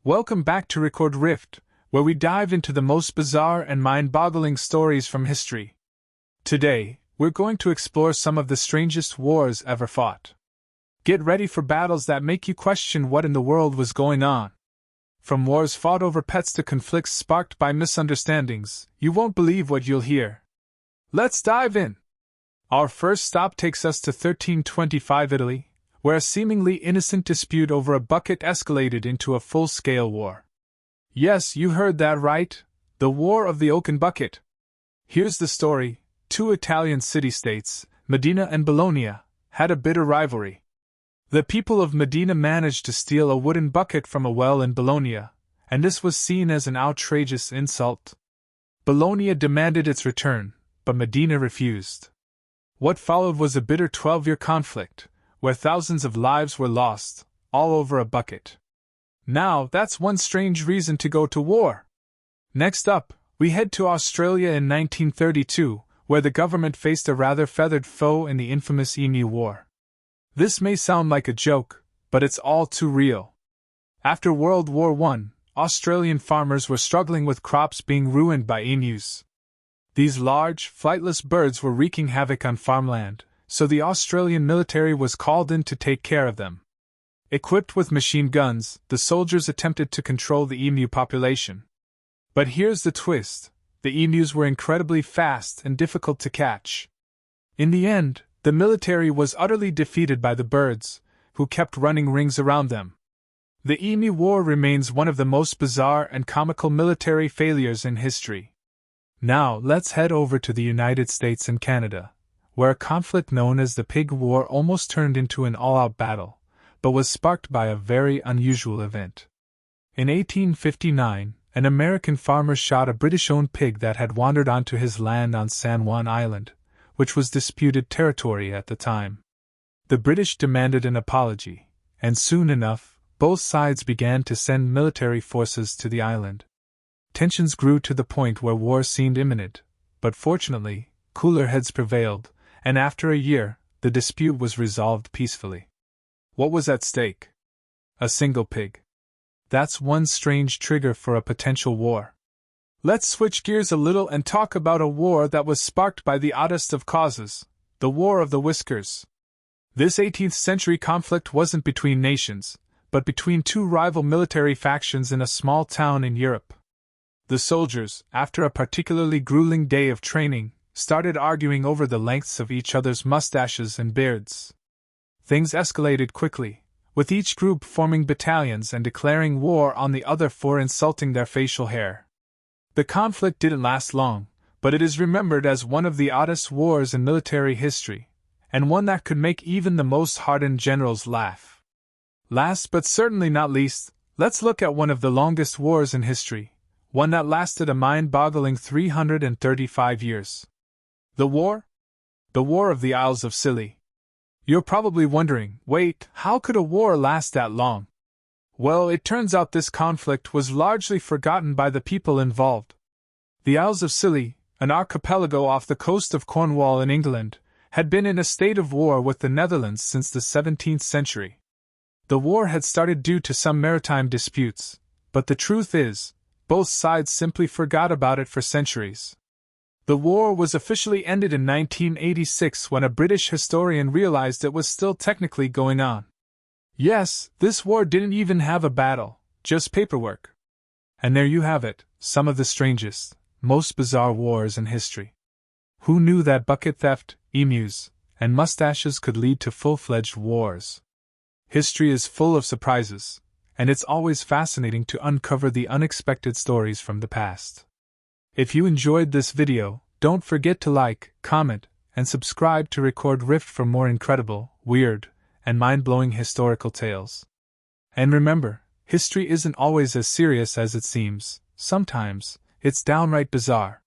Welcome back to Record Rift, where we dive into the most bizarre and mind-boggling stories from history. Today, we're going to explore some of the strangest wars ever fought. Get ready for battles that make you question what in the world was going on. From wars fought over pets to conflicts sparked by misunderstandings, you won't believe what you'll hear. Let's dive in! Our first stop takes us to 1325 Italy, where a seemingly innocent dispute over a bucket escalated into a full-scale war. Yes, you heard that right, the War of the Oaken Bucket. Here's the story. Two Italian city-states, Modena and Bologna, had a bitter rivalry. The people of Modena managed to steal a wooden bucket from a well in Bologna, and this was seen as an outrageous insult. Bologna demanded its return, but Modena refused. What followed was a bitter 12-year conflict, where thousands of lives were lost, all over a bucket. Now, that's one strange reason to go to war. Next up, we head to Australia in 1932, where the government faced a rather feathered foe in the infamous Emu War. This may sound like a joke, but it's all too real. After World War I, Australian farmers were struggling with crops being ruined by emus. These large, flightless birds were wreaking havoc on farmland, so the Australian military was called in to take care of them. Equipped with machine guns, the soldiers attempted to control the emu population. But here's the twist: the emus were incredibly fast and difficult to catch. In the end, the military was utterly defeated by the birds, who kept running rings around them. The Emu War remains one of the most bizarre and comical military failures in history. Now, let's head over to the United States and Canada, where a conflict known as the Pig War almost turned into an all-out battle, but was sparked by a very unusual event. In 1859, an American farmer shot a British-owned pig that had wandered onto his land on San Juan Island, which was disputed territory at the time. The British demanded an apology, and soon enough, both sides began to send military forces to the island. Tensions grew to the point where war seemed imminent, but fortunately, cooler heads prevailed, and after a year, the dispute was resolved peacefully. What was at stake? A single pig. That's one strange trigger for a potential war. Let's switch gears a little and talk about a war that was sparked by the oddest of causes, the War of the Whiskers. This 18th century conflict wasn't between nations, but between two rival military factions in a small town in Europe. The soldiers, after a particularly grueling day of training, started arguing over the lengths of each other's mustaches and beards. Things escalated quickly, with each group forming battalions and declaring war on the other for insulting their facial hair. The conflict didn't last long, but it is remembered as one of the oddest wars in military history, and one that could make even the most hardened generals laugh. Last but certainly not least, let's look at one of the longest wars in history, one that lasted a mind-boggling 335 years. The war? The War of the Isles of Scilly. You're probably wondering, wait, how could a war last that long? Well, it turns out this conflict was largely forgotten by the people involved. The Isles of Scilly, an archipelago off the coast of Cornwall in England, had been in a state of war with the Netherlands since the 17th century. The war had started due to some maritime disputes, but the truth is, both sides simply forgot about it for centuries. The war was officially ended in 1986 when a British historian realized it was still technically going on. Yes, this war didn't even have a battle, just paperwork. And there you have it, some of the strangest, most bizarre wars in history. Who knew that bucket theft, emus, and mustaches could lead to full-fledged wars? History is full of surprises, and it's always fascinating to uncover the unexpected stories from the past. If you enjoyed this video, don't forget to like, comment, and subscribe to Record Rift for more incredible, weird, and mind-blowing historical tales. And remember, history isn't always as serious as it seems. Sometimes, it's downright bizarre.